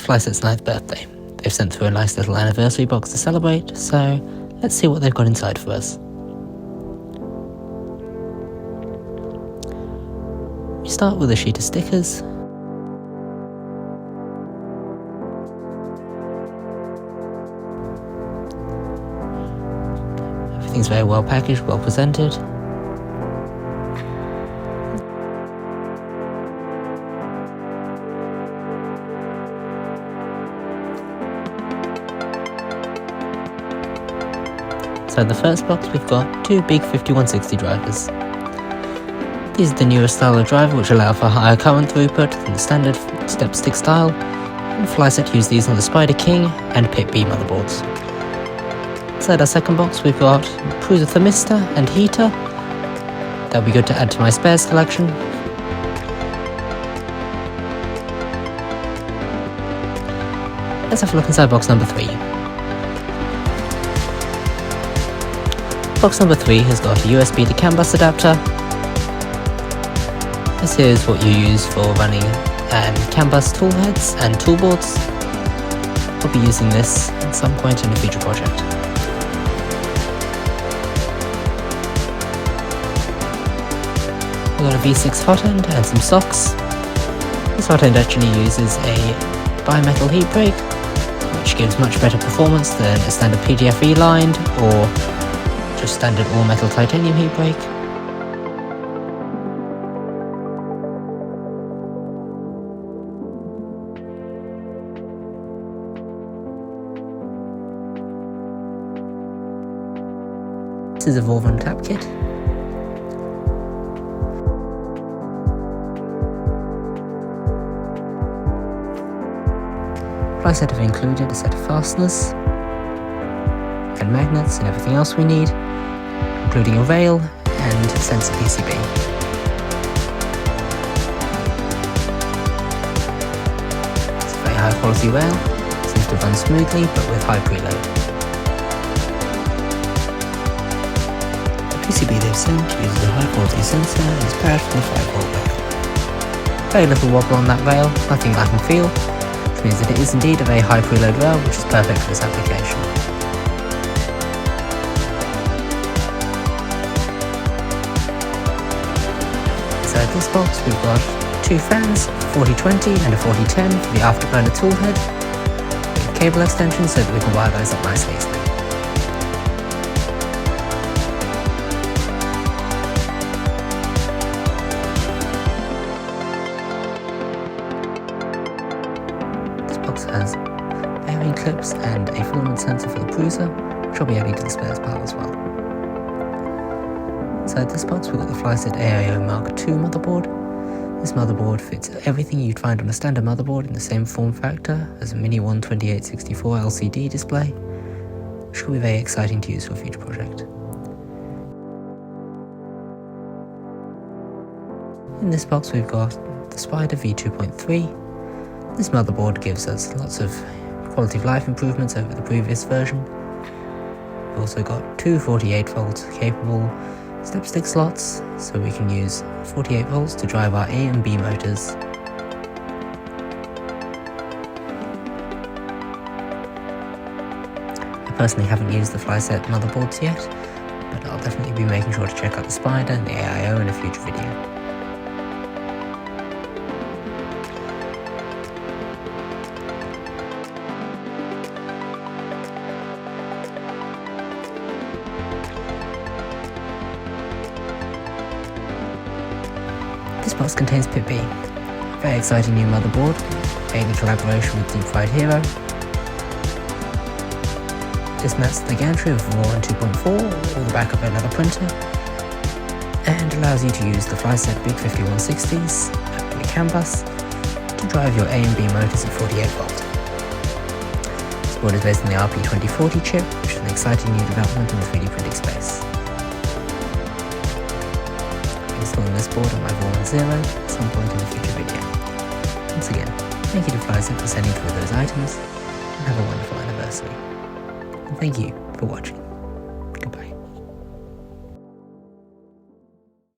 FYSETC's 9th birthday. They've sent through a nice little anniversary box to celebrate, so let's see what they've got inside for us. We start with a sheet of stickers. Everything's very well packaged, well presented. Inside the first box we've got two big 5160 drivers. These are the newest style of driver which allow for higher current throughput than the standard step stick style, and FYSETC use these on the Spider King and Pit B motherboards. Inside our second box we've got cruiser thermistor and heater. That'll be good to add to my spares collection. Let's have a look inside box number 3. Box number 3 has got a USB to CAN bus adapter. This is what you use for running CAN bus toolheads and toolboards. I'll be using this at some point in a future project. We've got a V6 hot end and some socks. This hot end actually uses a bimetal heat break, which gives much better performance than a standard PGFE lined or just standard all metal titanium heat break. This is a Volvo tap kit. FYSETC have included a set of fasteners and magnets and everything else we need, including a rail and sensor PCB. It's a very high quality rail, seems to run smoothly but with high preload. The PCB they've sent uses a high quality sensor and is powered from a 5V rail. Very little wobble on that rail, nothing I can feel, which means that it is indeed a very high preload rail which is perfect for this application. Inside this box we've got two fans, 4020 and a 4010 for the afterburner toolhead, with cable extensions so that we can wire those up nice and easily. This box has bearing clips and a filament sensor for the cruiser, which I'll be adding to the spares pile as well. Inside this box we've got the FYSETC AIO Mark II motherboard. This motherboard fits everything you'd find on a standard motherboard in the same form factor as a Mini 12864 LCD display, which will be very exciting to use for a future project. In this box we've got the Spider V2.3. This motherboard gives us lots of quality of life improvements over the previous version. We've also got two 48V capable step stick slots, so we can use 48V to drive our A and B motors. I personally haven't used the FYSETC motherboards yet, but I'll definitely be making sure to check out the Spider and the AIO in a future video. This box contains Pit B, a very exciting new motherboard, made in collaboration with Deep Fried Hero. This mounts the gantry of Raw 2.4 or the back of another printer, and allows you to use the FYSETC Big 5160s and the CAN bus to drive your A and B motors at 48V. This board is based on the RP2040 chip, which is an exciting new development in the 3D printing space. Installing this board on my Raw 0 at some point in a future video. Once again, thank you to FYSETC for sending through those items, and have a wonderful anniversary. And thank you for watching.